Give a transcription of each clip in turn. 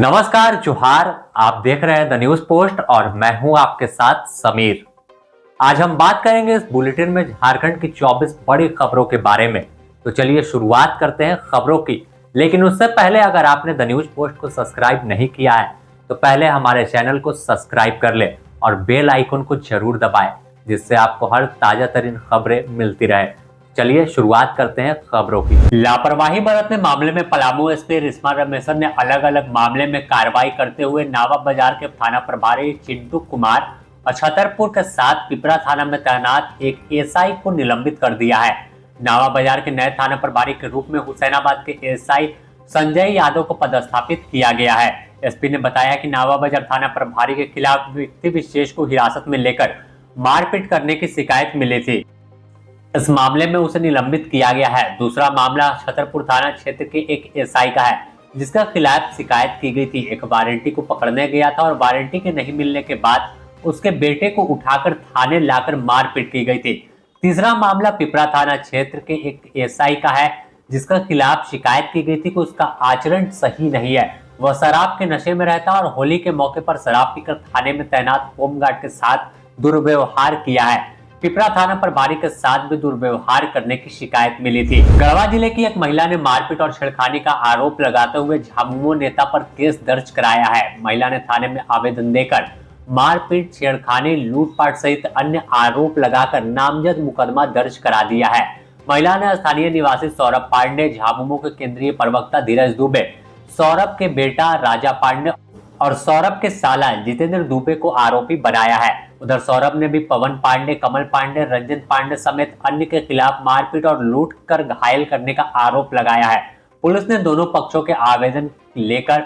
नमस्कार जोहार। आप देख रहे हैं द न्यूज पोस्ट और मैं हूं आपके साथ समीर। आज हम बात करेंगे इस बुलेटिन में झारखंड की 24 बड़ी खबरों के बारे में। तो चलिए शुरुआत करते हैं खबरों की। लेकिन उससे पहले अगर आपने द न्यूज पोस्ट को सब्सक्राइब नहीं किया है तो पहले हमारे चैनल को सब्सक्राइब कर ले और बेल आइकन को जरूर दबाएं, जिससे आपको हर ताजा तरीन खबरें मिलती रहे। चलिए शुरुआत करते हैं खबरों की। लापरवाही बरतने मामले में पलामू एसपी रिस्मा रमेशन ने अलग अलग मामले में कार्रवाई करते हुए नावा बाजार के थाना प्रभारी चिंटू कुमार और छतरपुर के साथ पिपरा थाना में तैनात एक एसआई को निलंबित कर दिया है। नावा बाजार के नए थाना प्रभारी के रूप में हुसैनाबाद के एसआई संजय यादव को पदस्थापित किया गया है। एसपी ने बताया कि नावा बाजार थाना प्रभारी के खिलाफ व्यक्ति विशेष को हिरासत में लेकर मारपीट करने की शिकायत मिली थी। इस मामले में उसे निलंबित किया गया है। दूसरा मामला छतरपुर थाना क्षेत्र के एक एसआई का है, जिसका खिलाफ शिकायत की गई थी। एक वारंटी को पकड़ने गया था और वारंटी के नहीं मिलने के बाद उसके बेटे को उठाकर थाने लाकर मारपीट की गई थी। तीसरा मामला पिपरा थाना क्षेत्र के एक एसआई का है, जिसका खिलाफ शिकायत की गई थी कि उसका आचरण सही नहीं है। वह शराब के नशे में रहता और होली के मौके पर शराब पीकर थाने में तैनात होमगार्ड के साथ दुर्व्यवहार किया है। पिपरा थाना प्रभारी के साथ भी दुर्व्यवहार करने की शिकायत मिली थी। गढ़वा जिले की एक महिला ने मारपीट और छेड़खानी का आरोप लगाते हुए झामुमो नेता पर केस दर्ज कराया है। महिला ने थाने में आवेदन देकर मारपीट, छेड़खानी, लूटपाट सहित अन्य आरोप लगाकर नामजद मुकदमा दर्ज करा दिया है। महिला ने स्थानीय निवासी सौरभ पांडे, झामुमो के केंद्रीय प्रवक्ता धीरज दुबे, सौरभ के बेटा राजा पांडे और सौरभ के साला जितेंद्र दुबे को आरोपी बनाया है। उधर सौरभ ने भी पवन पांडे, कमल पांडे, रंजन पांडे समेत अन्य के खिलाफ मारपीट और लूट कर घायल करने का आरोप लगाया है। पुलिस ने दोनों पक्षों के आवेदन लेकर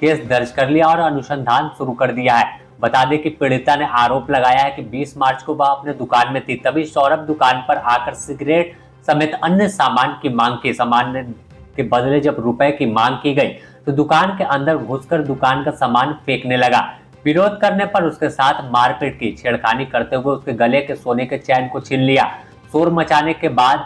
केस दर्ज कर लिया और अनुसंधान शुरू कर दिया है। बता दें कि पीड़िता ने आरोप लगाया है कि 20 मार्च को वह अपने दुकान में थी, तभी सौरभ दुकान पर आकर सिगरेट समेत अन्य सामान की मांग की। सामान के बदले जब रुपए की मांग की गई तो दुकान के अंदर घुसकर दुकान का सामान फेंकने लगा। विरोध करने पर उसके साथ मारपीट की, छेड़खानी करते हुए उसके गले के सोने के चैन को छीन लिया। शोर मचाने के बाद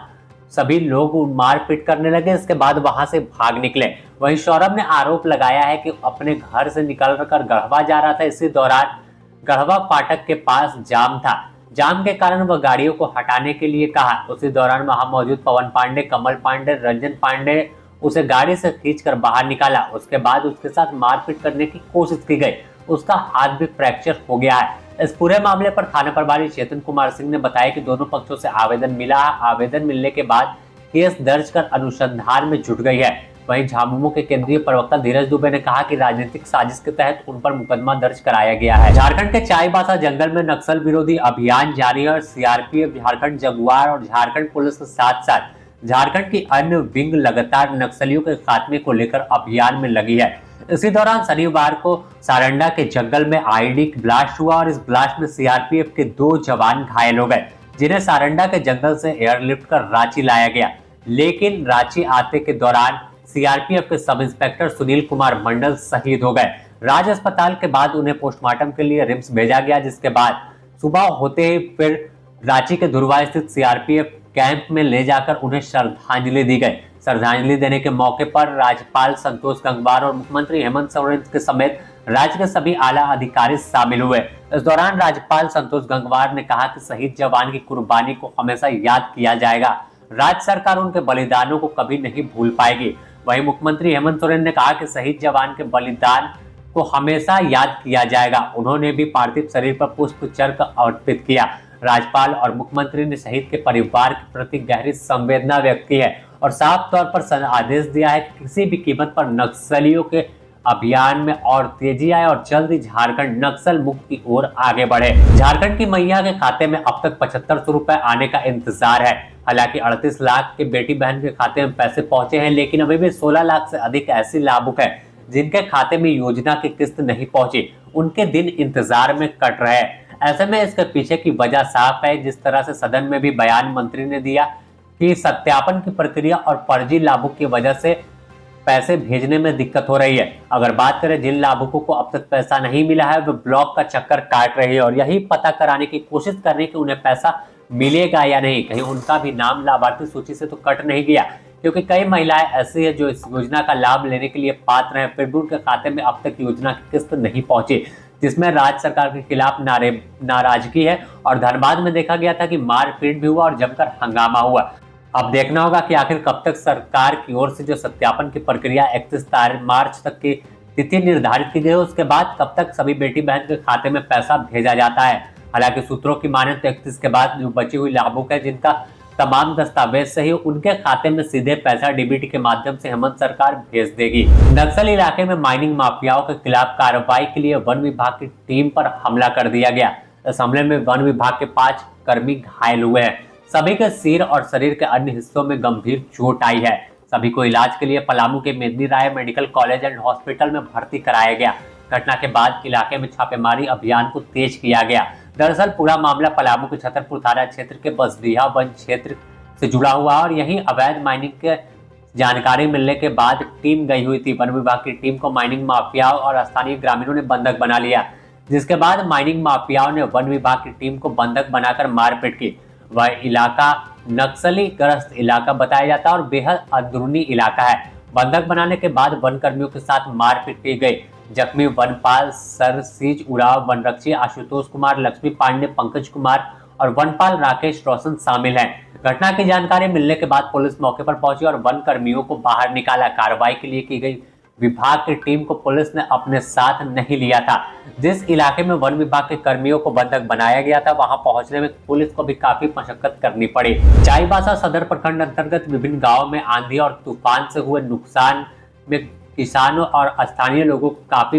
सभी लोग मारपीट करने लगे। इसके बाद वहां से भाग निकले। वहीं सौरभ ने आरोप लगाया है कि अपने घर से निकलकर गढ़वा जा रहा था। इसी दौरान गढ़वा फाटक के पास जाम था। जाम के कारण वह गाड़ियों को हटाने के लिए कहा। उसी दौरान वहां मौजूद पवन पांडे, कमल पांडे, रंजन पांडे उसे गाड़ी से खींचकर बाहर निकाला। उसके बाद उसके साथ मारपीट करने की कोशिश की गई। उसका हाथ भी फ्रैक्चर हो गया है। इस पूरे मामले पर थाना प्रभारी चेतन कुमार सिंह ने बताया कि दोनों पक्षों से आवेदन मिला है। आवेदन मिलने के बाद केस दर्ज कर अनुसंधान में जुट गई है। वहीं झामुमो के केंद्रीय प्रवक्ता धीरज दुबे ने कहा कि राजनीतिक साजिश के तहत उन पर मुकदमा दर्ज कराया गया है। झारखंड के चाईबासा जंगल में नक्सल विरोधी अभियान जारी है और सीआरपीएफ, झारखंड जगुआर और झारखंड पुलिस के साथ साथ झारखंड की अन्य विंग लगातार नक्सलियों के खात्मे को लेकर अभियान में लगी है। इसी दौरान शनिवार को सारंडा के जंगल में आईडी ब्लास्ट हुआ और इस ब्लास्ट में सीआरपीएफ के 2 जवान घायल हो गए, जिन्हें सारंडा के जंगल से एयरलिफ्ट कर रांची लाया गया। लेकिन रांची आते के दौरान सीआरपीएफ के सब इंस्पेक्टर सुनील कुमार मंडल शहीद हो गए। राज अस्पताल के बाद उन्हें पोस्टमार्टम के लिए रिम्स भेजा गया, जिसके बाद सुबह होते ही फिर रांची के धुरवा स्थित सीआरपीएफ कैंप में ले जाकर उन्हें श्रद्धांजलि दी गई। श्रद्धांजलि देने के मौके पर राज्यपाल संतोष गंगवार और मुख्यमंत्री हेमंत सोरेन के समेत राज्य के सभी आला अधिकारी शामिल हुए। इस दौरान राज्यपाल संतोष गंगवार ने कहा कि शहीद जवान की कुर्बानी को हमेशा याद किया जाएगा। राज्य सरकार उनके बलिदानों को कभी नहीं भूल पाएगी। वहीं मुख्यमंत्री हेमंत सोरेन ने कहा कि शहीद जवान के बलिदान को हमेशा याद किया जाएगा। उन्होंने भी पार्थिव शरीर पर पुष्पचक्र अर्पित किया। राज्यपाल और मुख्यमंत्री ने शहीद के परिवार के प्रति गहरी संवेदना व्यक्त की है और साफ तौर पर आदेश दिया है कि किसी भी कीमत पर नक्सलियों के अभियान में और तेजी आए और जल्द ही झारखंड नक्सल मुक्त की ओर आगे बढ़े। झारखंड की मैया के खाते में अब तक 7500 रुपए आने का इंतजार है। हालांकि 38 लाख के बेटी बहन के खाते में पैसे पहुंचे हैं, लेकिन अभी भी 16 लाख से अधिक ऐसी लाभुक है जिनके खाते में योजना की किस्त नहीं पहुंची। उनके दिन इंतजार में कट रहे हैं। ऐसे में इसके पीछे की वजह साफ है। जिस तरह से सदन में भी बयान मंत्री ने दिया कि सत्यापन की प्रक्रिया और फर्जी लाभुक की वजह से पैसे भेजने में दिक्कत हो रही है। अगर बात करें जिन लाभुकों को अब तक पैसा नहीं मिला है, वे ब्लॉक का चक्कर काट रहे हैं और यही पता कराने की कोशिश कर रहे हैं कि उन्हें पैसा मिलेगा या नहीं, कहीं उनका भी नाम लाभार्थी सूची से तो कट नहीं गया। क्योंकि कई महिलाएं ऐसी है जो इस योजना का लाभ लेने के लिए पात्र हैं, फिर भी उनके खाते में अब तक योजना की किस्त नहीं पहुंची, जिसमें राज्य सरकार के खिलाफ नाराजगी है। और धनबाद में देखा गया था कि मारपीट भी हुआ और जमकर हंगामा हुआ। अब देखना होगा कि आखिर कब तक सरकार की ओर से जो सत्यापन की प्रक्रिया 31 मार्च तक की तिथि निर्धारित की गई, उसके बाद कब तक सभी बेटी बहन के खाते में पैसा भेजा जाता है। हालांकि सूत्रों की माने तो 31 के बाद जो बची हुई लाभुक है, जिनका तमाम दस्तावेज सही, उनके खाते में सीधे पैसा डीबीटी के माध्यम से हेमंत सरकार भेज देगी। नक्सल इलाके में माइनिंग माफियाओं के खिलाफ कार्रवाई के लिए वन विभाग की टीम पर हमला कर दिया गया। इस हमले में वन विभाग के 5 कर्मी घायल हुए हैं। सभी के सिर और शरीर के अन्य हिस्सों में गंभीर चोट आई है। सभी को इलाज के लिए पलामू के मेदिनी राय मेडिकल कॉलेज एंड हॉस्पिटल में भर्ती कराया गया। घटना के बाद इलाके में छापेमारी अभियान को तेज किया गया। दरअसल पूरा मामला पलामू के छतरपुर थाना क्षेत्र के बसडीहा वन क्षेत्र से जुड़ा हुआ और यही अवैध माइनिंग के जानकारी मिलने के बाद टीम गई हुई थी। वन विभाग की टीम को माइनिंग माफियाओं और स्थानीय ग्रामीणों ने बंधक बना लिया, जिसके बाद माइनिंग माफियाओं ने वन विभाग की टीम को बंधक बनाकर मारपीट की। वह इलाका नक्सली ग्रस्त इलाका बताया जाता है और बेहद अंदरूनी इलाका है। बंधक बनाने के बाद वन कर्मियों के साथ मारपीट की गई। जख्मी वनपाल सरसीज उराव, वनरक्षी आशुतोष कुमार, लक्ष्मी पांडे, पंकज कुमार और वनपाल राकेश रोशन शामिल हैं। घटना की जानकारी मिलने के बाद पुलिस मौके पर पहुंची और वन कर्मियों को बाहर निकाला। कार्रवाई के लिए की गई विभाग की टीम को पुलिस ने अपने साथ नहीं लिया था। जिस इलाके में वन विभाग के कर्मियों को बंधक बनाया गया था, वहां पहुंचने में पुलिस को भी काफी मशक्कत करनी पड़ी। चाईबासा सदर प्रखंड अंतर्गत विभिन्न गांवों में आंधी और तूफान से हुए नुकसान में किसानों और स्थानीय लोगों को काफी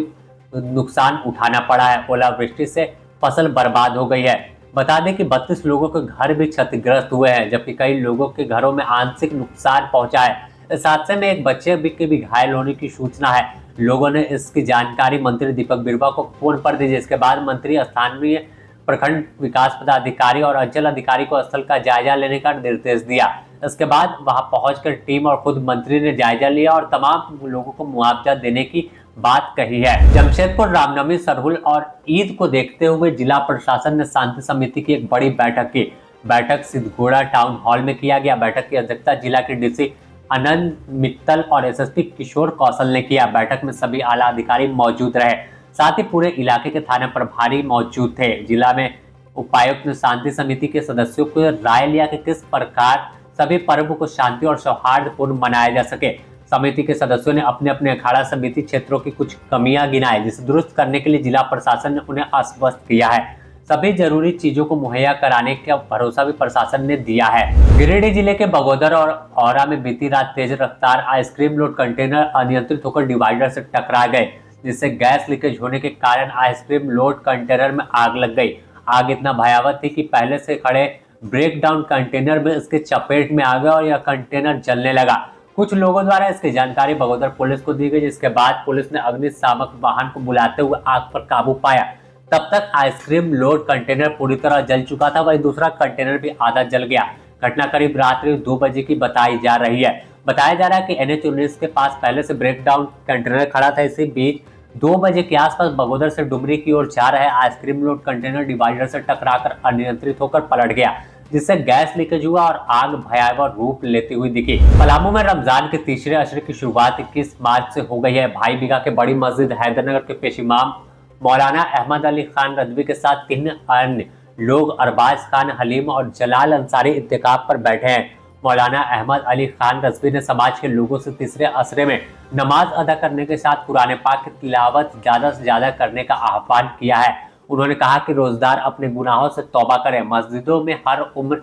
नुकसान उठाना पड़ा है। ओलावृष्टि से फसल बर्बाद हो गई है। बता दें कि 32 लोगों के घर भी क्षतिग्रस्त हुए हैं, जबकि कई लोगों के घरों में आंशिक नुकसान पहुंचा है। इस हादसे में एक बच्चे के भी घायल होने की सूचना है। लोगों ने इसकी जानकारी मंत्री दीपक बिरुवा को फोन पर दी, जिसके बाद मंत्री स्थानीय प्रखंड विकास पदाधिकारी और अंचल अधिकारी को स्थल का जायजा लेने का निर्देश दिया। इसके बाद वहां पहुंचकर टीम और खुद मंत्री ने जायजा लिया और तमाम लोगों को मुआवजा देने की बात कही है। जमशेदपुर रामनवमी, सरहुल और ईद को देखते हुए जिला प्रशासन ने शांति समिति की एक बड़ी बैठक की। बैठक सिद्धगोड़ा टाउन हॉल में किया गया। बैठक की अध्यक्षता जिला के डीसी आनंद मित्तल और एसएसपी किशोर कौशल ने किया। बैठक में सभी आला अधिकारी मौजूद रहे, साथ ही पूरे इलाके के थाना प्रभारी मौजूद थे। जिला में उपायुक्त ने शांति समिति के सदस्यों को राय लिया कि किस प्रकार सभी पर्व को शांति और सौहार्दपूर्ण मनाया जा सके। समिति के सदस्यों ने अपने अपने अखाड़ा समिति क्षेत्रों की कुछ कमियां गिनाई, जिसे दुरुस्त करने के लिए जिला प्रशासन ने उन्हें आश्वस्त किया है। सभी जरूरी चीजों को मुहैया कराने का भरोसा भी प्रशासन ने दिया है। गिरिडीह जिले के बगोदर और औरा में बीती रात तेज रफ्तार आइसक्रीम लोड कंटेनर अनियंत्रित होकर डिवाइडर से टकरा गए, जिससे गैस लीकेज होने के कारण आइसक्रीम लोड कंटेनर में आग लग गई। आग इतना भयावह थी कि पहले से खड़े ब्रेक डाउन कंटेनर में इसके चपेट में आ गया और यह कंटेनर जलने लगा। कुछ लोगों द्वारा इसकी जानकारी बगोदर पुलिस को दी गई, जिसके बाद पुलिस ने अग्निशामक वाहन को बुलाते हुए आग पर काबू पाया। तब तक आइसक्रीम लोड कंटेनर पूरी तरह जल चुका था, वहीं दूसरा कंटेनर भी आधा जल गया। घटना करीब रात्रि 2 बजे की बताई जा रही है। बताया जा रहा है कि NH-19 के पास पहले से ब्रेक डाउन कंटेनर खड़ा था। इसी बीच 2 बजे के आसपास बगोदर से डुमरी की ओर जा रहे आइसक्रीम लोड कंटेनर डिवाइडर से टकराकर अनियंत्रित होकर पलट गया, जिससे गैस लीकेज हुआ और आग भयावह रूप लेती हुई दिखी। पलामू में रमजान के तीसरे अशरे की शुरुआत 21 मार्च से हो गई है। भाई बीघा के बड़ी मस्जिद हैदरनगर के पेश इमाम मौलाना अहमद अली खान रजवी के साथ 3 अन्य लोग अरबाज खान, हलीम और जलाल अंसारी इत्तिकाफ पर बैठे हैं। मौलाना अहमद अली खान रजवी ने समाज के लोगों से तीसरे असरे में नमाज अदा करने के साथ कुरान पाक की तिलावत ज्यादा से ज्यादा करने का आह्वान किया है। उन्होंने कहा कि रोजदार अपने गुनाहों से तौबा करें। मस्जिदों में हर उम्र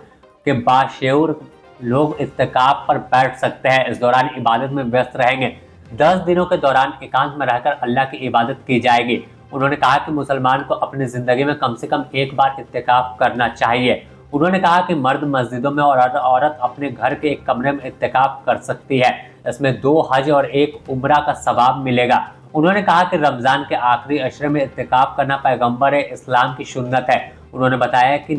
के बाशऊर लोग इत्तिकाफ पर बैठ सकते हैं। इस दौरान इबादत में व्यस्त रहेंगे। 10 दिनों के दौरान एकांत में रहकर अल्लाह की इबादत की जाएगी। उन्होंने कहा कि मुसलमान को अपनी जिंदगी में कम से कम एक बार इत्तिकाफ करना चाहिए। उन्होंने कहा कि मर्द मस्जिदों में और औरत अपने घर के एक कमरे में इत्तिकाफ कर सकती है। इसमें 2 हज और 1 उम्रा का सवाब मिलेगा। उन्होंने कहा कि रमजान के आखिरी अशरे में इत्तिकाफ करना पैगंबर इस्लाम की सुन्नत है। उन्होंने बताया कि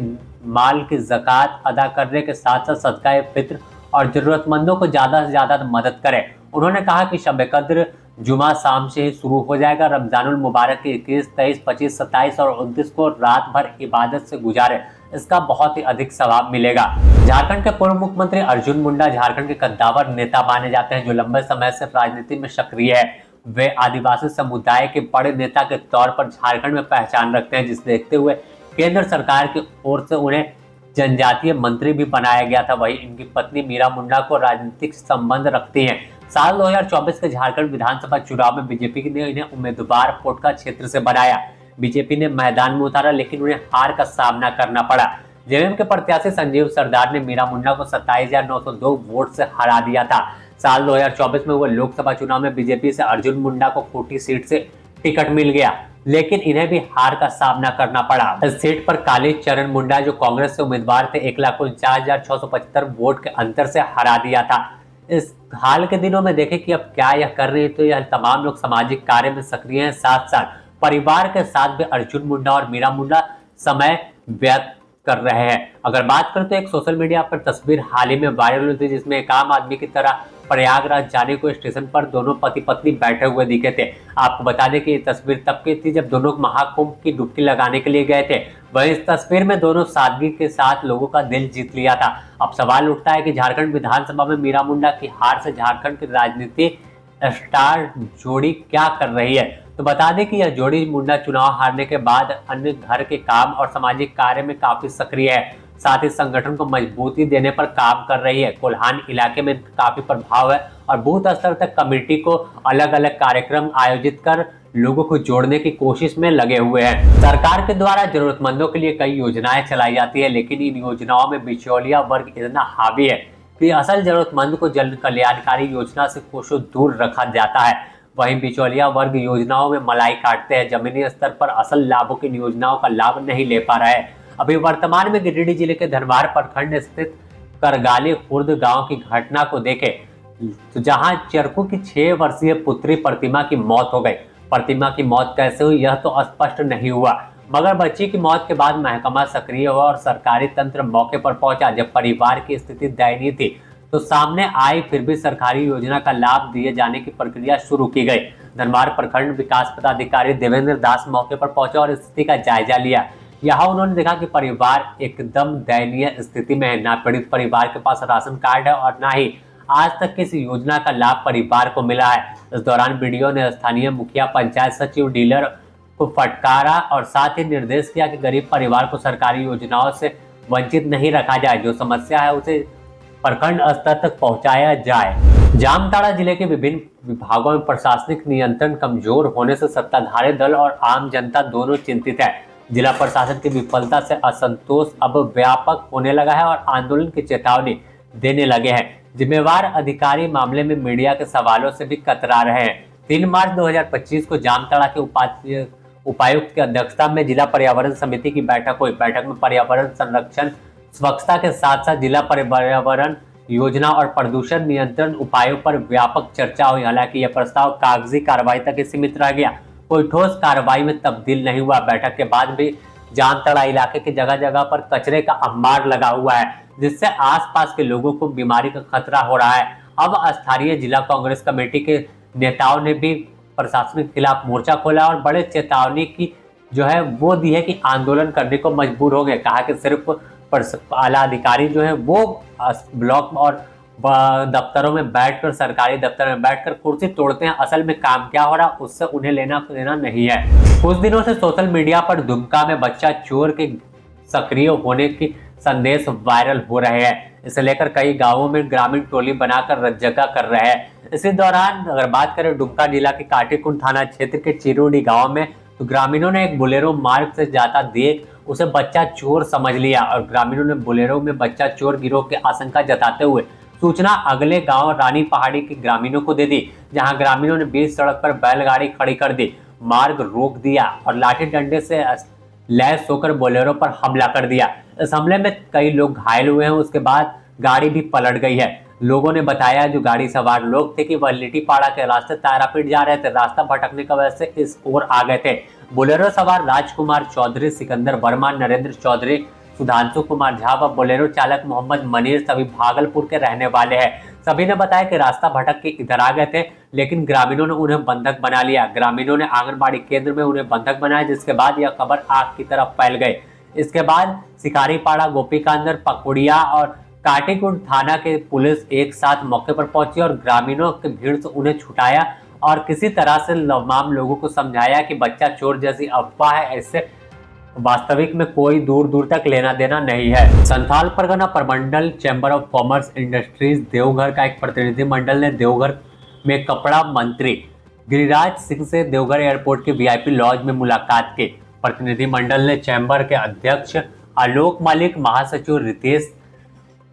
माल की ज़कात अदा करने के साथ साथ सदका फित्र और जरूरतमंदों को ज़्यादा से ज़्यादा मदद करें। उन्होंने कहा कि शब कद्र जुमा शाम से ही शुरू हो जाएगा। रमजानुल मुबारक के 21, 23, 25, 27 और 29 को रात भर इबादत से गुजारे। इसका बहुत ही अधिक सवाब मिलेगा। झारखंड के पूर्व मुख्यमंत्री अर्जुन मुंडा झारखंड के कद्दावर नेता माने जाते हैं, जो लंबे समय से राजनीति में सक्रिय है। वे आदिवासी समुदाय के बड़े नेता के तौर पर झारखंड में पहचान रखते हैं, जिसे देखते हुए केंद्र सरकार की ओर से उन्हें जनजातीय मंत्री भी बनाया गया था। वहीं इनकी पत्नी मीरा मुंडा को राजनीतिक संबंध रखती हैं। साल 2024 के झारखंड विधानसभा चुनाव में बीजेपी ने इन्हें उम्मीदवार कोटका क्षेत्र से बनाया। बीजेपी ने मैदान में उतारा, लेकिन उन्हें हार का सामना करना पड़ा। जेएमएम के प्रत्याशी संजीव सरदार ने मीरा मुंडा को 27,902 वोट से हरा दिया था। साल 2024 में हुए लोकसभा चुनाव में बीजेपी से अर्जुन मुंडा को खूंटी सीट से टिकट मिल गया, लेकिन इन्हें भी हार का सामना करना पड़ा। इस सीट पर काली चरण मुंडा, जो कांग्रेस से उम्मीदवार थे, 1,49,675 वोट के अंतर से हरा दिया था। इस हाल के दिनों में देखें कि अब क्या यह कर रही है, तो यह तमाम लोग सामाजिक कार्य में सक्रिय हैं, साथ साथ परिवार के साथ भी अर्जुन मुंडा और मीरा मुंडा समय व्यतीत कर रहे हैं। अगर बात करें तो एक सोशल मीडिया पर तस्वीर हाल ही में वायरल हुई थी, जिसमें एक आम आदमी की तरह प्रयागराज जाने को स्टेशन पर दोनों पति पत्नी बैठे हुए दिखे थे। आपको बता दें कि ये तस्वीर तब की थी जब दोनों महाकुंभ की डुबकी लगाने के लिए गए थे। वहीं इस तस्वीर में दोनों सादगी के साथ लोगों का दिल जीत लिया था। अब सवाल उठता है कि झारखंड विधानसभा में मीरा मुंडा की हार से झारखंड की राजनीति स्टार जोड़ी क्या कर रही है। तो बता दें कि यह जोड़ी मुंडा चुनाव हारने के बाद अन्य घर के काम और सामाजिक कार्य में काफी सक्रिय है, साथ ही संगठन को मजबूती देने पर काम कर रही है। कोल्हान इलाके में काफी प्रभाव है और बूथ स्तर तक कमेटी को अलग अलग कार्यक्रम आयोजित कर लोगों को जोड़ने की कोशिश में लगे हुए हैं। सरकार के द्वारा जरूरतमंदों के लिए कई योजनाएं चलाई जाती है, लेकिन इन योजनाओं में बिचौलिया वर्ग इतना हावी है कि असल जरूरतमंद को जन कल्याणकारी योजना से कोसों दूर रखा जाता है। वहीं बिचौलिया वर्ग योजनाओं में मलाई काटते हैं, जमीनी स्तर पर असल लाभों की योजनाओं का लाभ नहीं ले पा रहे हैं। अभी वर्तमान में गिरिडीह जिले के धनवार प्रखंड स्थित करगाली खुर्द गांव की घटना को देखें, तो जहां चरकू की 6 वर्षीय पुत्री प्रतिमा की मौत हो गई। प्रतिमा की मौत कैसे हुई यह तो स्पष्ट नहीं हुआ, मगर बच्ची की मौत के बाद महकमा सक्रिय हुआ और सरकारी तंत्र मौके पर पहुंचा। जब परिवार की स्थिति दयनीय थी तो सामने आई, फिर भी सरकारी योजना का लाभ दिए जाने की प्रक्रिया शुरू की गई। धनवार प्रखंड विकास पदाधिकारी देवेंद्र दास मौके पर पहुंचे और स्थिति का जायजा लिया। यहाँ उन्होंने देखा कि परिवार एकदम दयनीय स्थिति में है। न पीड़ित परिवार के पास राशन कार्ड है और न ही आज तक किसी योजना का लाभ परिवार को मिला है। इस दौरान वीडियो ने स्थानीय मुखिया, पंचायत सचिव, डीलर को फटकारा और साथ ही निर्देश किया कि गरीब परिवार को सरकारी योजनाओं से वंचित नहीं रखा जाए। जो समस्या है उसे प्रखंड स्तर तक पहुंचाया जाए। जामताड़ा जिले के विभिन्न विभागों में प्रशासनिक नियंत्रण कमजोर होने से सत्ताधारी दल और आम जनता दोनों चिंतित है। जिला प्रशासन की विफलता से असंतोष अब व्यापक होने लगा है और आंदोलन की चेतावनी देने लगे हैं। जिम्मेवार अधिकारी मामले में मीडिया के सवालों से भी कतरा रहे हैं। 3 मार्च 2025 को जामताड़ा के उपायुक्त की अध्यक्षता में जिला पर्यावरण समिति की बैठक हुई। बैठक में पर्यावरण संरक्षण, स्वच्छता के साथ साथ जिला पर्यावरण योजना और प्रदूषण नियंत्रण उपायों पर व्यापक चर्चा हुई। हालांकि यह प्रस्ताव कागजी कार्रवाई तक ही सीमित रह गया, कोई ठोस कार्रवाई में तब्दील नहीं हुआ। बैठक के बाद भी जामताड़ा इलाके की जगह जगह पर कचरे का अंबार लगा हुआ है, जिससे आसपास के लोगों को बीमारी का खतरा हो रहा है। अब स्थानीय जिला कांग्रेस कमेटी के नेताओं ने भी प्रशासन के खिलाफ मोर्चा खोला और बड़े चेतावनी की जो है वो दी है कि आंदोलन करने को मजबूर हो गए। कहा कि सिर्फ आला अधिकारी जो है वो ब्लॉक और दफ्तरों में बैठकर, सरकारी दफ्तर में बैठकर कुर्सी तोड़ते हैं, असल में काम क्या हो रहा है उससे उन्हें लेना देना नहीं है। कुछ दिनों से सोशल मीडिया पर दुमका में बच्चा चोर के सक्रिय होने की संदेश वायरल हो रहे हैं। इसे लेकर कई गांवों में ग्रामीण टोली बनाकर रज्जगा कर रहे हैं। इसी दौरान अगर बात करें दुमका जिला के काटीकुंड थाना क्षेत्र के चिरोडी गाँव में, तो ग्रामीणों ने एक बोलेरो मार्ग से जाता देख उसे बच्चा चोर समझ लिया और ग्रामीणों ने बोलेरो में बच्चा चोर गिरोह की आशंका जताते हुए सूचना अगले गांव रानी पहाड़ी के ग्रामीणों को दे दी, जहां ग्रामीणों ने बीच सड़क पर बैलगाड़ी खड़ी कर दी, मार्ग रोक दिया और लाठी डंडे से लैस होकर बोलेरो पर हमला कर दिया। इस हमले में कई लोग घायल हुए हैं। उसके बाद गाड़ी भी पलट गई है। लोगों ने बताया जो गाड़ी सवार लोग थे कि वह लिटीपाड़ा के रास्ते तारापीठ जा रहे थे। रास्ता भटकने की वजह से इस ओर आ गए थे। बोलेरो सवार राजकुमार चौधरी, सिकंदर वर्मा, नरेंद्र चौधरी, सुधांशु कुमार झा व बोलेरो चालक मोहम्मद मनीर सभी भागलपुर के रहने वाले हैं। सभी ने बताया कि रास्ता भटक के इधर आ गए थे, लेकिन ग्रामीणों ने उन्हें बंधक बना लिया। ग्रामीणों ने आंगनबाड़ी केंद्र में उन्हें बंधक बनाया, जिसके बाद यह खबर आग की तरफ फैल गई। इसके बाद शिकारीपाड़ा, गोपीकांदर, पकुड़िया और काटीगुंड थाना के पुलिस एक साथ मौके पर पहुंची और ग्रामीणों की भीड़ से उन्हें छुटाया और किसी तरह से तमाम लोगों को समझाया कि बच्चा चोर जैसी अफवाह है, इससे वास्तविक में कोई दूर दूर तक लेना देना नहीं है। संथाल परगना प्रमंडल chamber of commerce industries Deoghar का एक प्रतिनिधिमंडल ने देवघर में कपड़ा मंत्री गिरिराज सिंह से देवघर एयरपोर्ट के वीआईपी लॉज में मुलाकात की। प्रतिनिधिमंडल ने चैम्बर के अध्यक्ष आलोक मलिक, महासचिव रितेश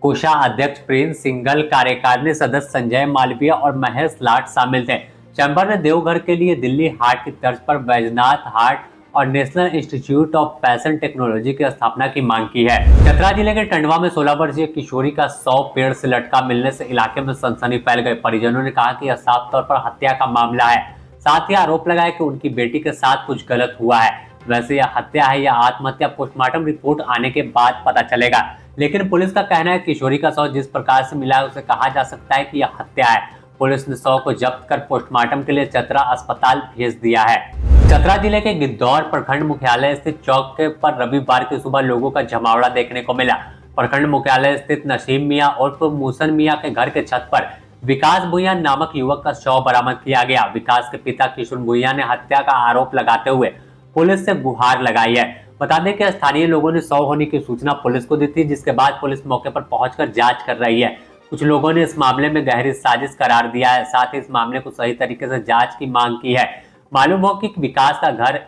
कोषा, अध्यक्ष प्रिंस सिंघल, कार्यकारिणी सदस्य संजय मालवीय और महेश लाट शामिल थे। चैम्बर ने देवघर के लिए दिल्ली हाट की तर्ज पर बैजनाथ हाट और national institute of fashion technology की स्थापना की मांग की है। चतरा जिले के टंडवा में 16 वर्षीय किशोरी का 100 पेड़ से लटका मिलने से इलाके में सनसनी फैल गई। परिजनों ने कहा कि यह साफ तौर पर हत्या का मामला है। साथ ही आरोप लगाया कि उनकी बेटी के साथ कुछ गलत हुआ है। वैसे यह हत्या है या आत्महत्या पोस्टमार्टम रिपोर्ट आने के बाद पता चलेगा, लेकिन पुलिस का कहना है कि किशोरी का शव जिस प्रकार से मिला है उसे कहा जा सकता है कि यह हत्या है। पुलिस ने शव को जब्त कर पोस्टमार्टम के लिए चतरा अस्पताल भेज दिया है। चतरा जिले के गिद्धौर प्रखंड मुख्यालय स्थित चौक के पर रविवार की सुबह लोगों का जमावड़ा देखने को मिला। प्रखंड मुख्यालय स्थित नसीम मियां उर्फ मूसन मियां के घर के छत पर विकास भुइयां नामक युवक का शव बरामद किया गया। विकास के पिता किशोर भुइयां ने हत्या का आरोप लगाते हुए पुलिस से गुहार लगाई है। बता दें कि स्थानीय लोगों ने शव होने की सूचना पुलिस को दी थी, जिसके बाद पुलिस मौके पर पहुंचकर जांच कर रही है। कुछ लोगों ने इस मामले में गहरी साजिश करार दिया है, साथ ही इस मामले को सही तरीके से जांच की मांग की है। मालूम हो कि विकास का घर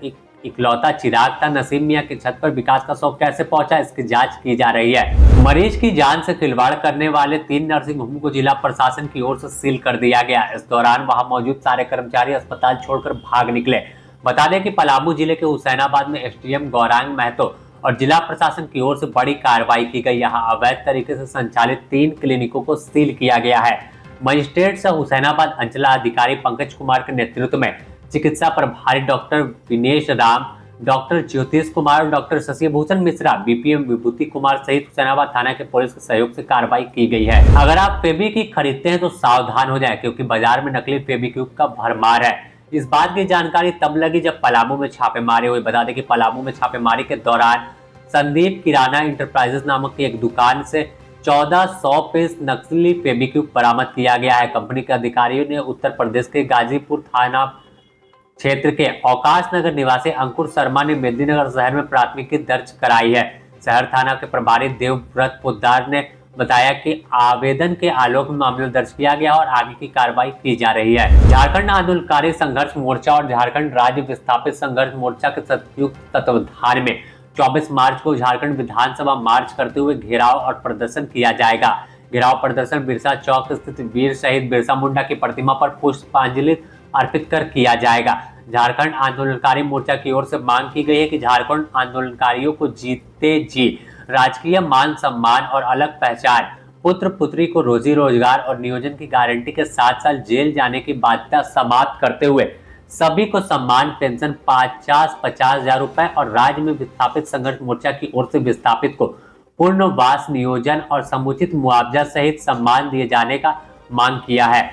इकलौता चिराग था। नसीम मियां की छत पर विकास का शव कैसे पहुंचा, इसकी जांच की जा रही है। मरीज की जान से खिलवाड़ करने वाले 3 नर्सिंग होम को जिला प्रशासन की ओर से सील कर दिया गया। इस दौरान वहां मौजूद सारे कर्मचारी अस्पताल छोड़कर भाग निकले। बता दें कि पलामू जिले के हुसैनाबाद में एसडीएम गौरांग महतो और जिला प्रशासन की ओर से बड़ी कार्रवाई की गई। यहाँ अवैध तरीके से संचालित 3 क्लिनिकों को सील किया गया है। मजिस्ट्रेट सह हुसैनाबाद अंचलाधिकारी पंकज कुमार के नेतृत्व में चिकित्सा प्रभारी डॉक्टर विनेश राम, डॉक्टर ज्योतिष कुमार और डॉक्टर शशिभूषण मिश्रा, बीपीएम विभूति कुमार सहित हुसैनाबाद थाना के पुलिस के सहयोग से कार्रवाई की गई है। अगर आप फेविक्विक खरीदते हैं तो सावधान हो जाएं, क्योंकि बाजार में नकली फेविक्विक का भरमार है। इस बात की जानकारी तब लगी जब पलामू में छापेमारी हुई। बता दें कि पलामू में छापेमारी के दौरान संदीप किराना इंटरप्राइजेस नामक की एक दुकान से 1400 पीस नकली फेविक्विक बरामद किया गया है। कंपनी के अधिकारियों ने उत्तर प्रदेश के गाजीपुर थाना क्षेत्र के अवकाश नगर निवासी अंकुर शर्मा ने मेदिनीनगर शहर में प्राथमिकी दर्ज कराई है। शहर थाना के प्रभारी देवव्रत पोद्दार ने बताया कि आवेदन के आलोक में मामला दर्ज किया गया और आगे की कार्रवाई की जा रही है। झारखंड आंदोलनकारी संघर्ष मोर्चा और झारखंड राज्य विस्थापित संघर्ष मोर्चा के संयुक्त तत्वाधान में 24 मार्च को झारखंड विधानसभा मार्च करते हुए घेराव और प्रदर्शन किया जाएगा। घेराव प्रदर्शन बिरसा चौक स्थित वीर शहीद बिरसा मुंडा की प्रतिमा पर पुष्पांजलि अर्पित कर किया जाएगा। झारखंड आंदोलनकारी मोर्चा की ओर से मांग की गई है कि झारखंड आंदोलनकारियों को जीते जी राजकीय मान सम्मान और अलग पहचान, पुत्र पुत्री को रोजी रोजगार और नियोजन की गारंटी के 7 साल जेल जाने की बाध्यता समाप्त करते हुए सभी को सम्मान पेंशन 50-50 हजार रुपए और राज्य में विस्थापित संघर्ष मोर्चा की ओर से विस्थापित को पूर्णवास नियोजन और समुचित मुआवजा सहित सम्मान दिए जाने का मांग किया है।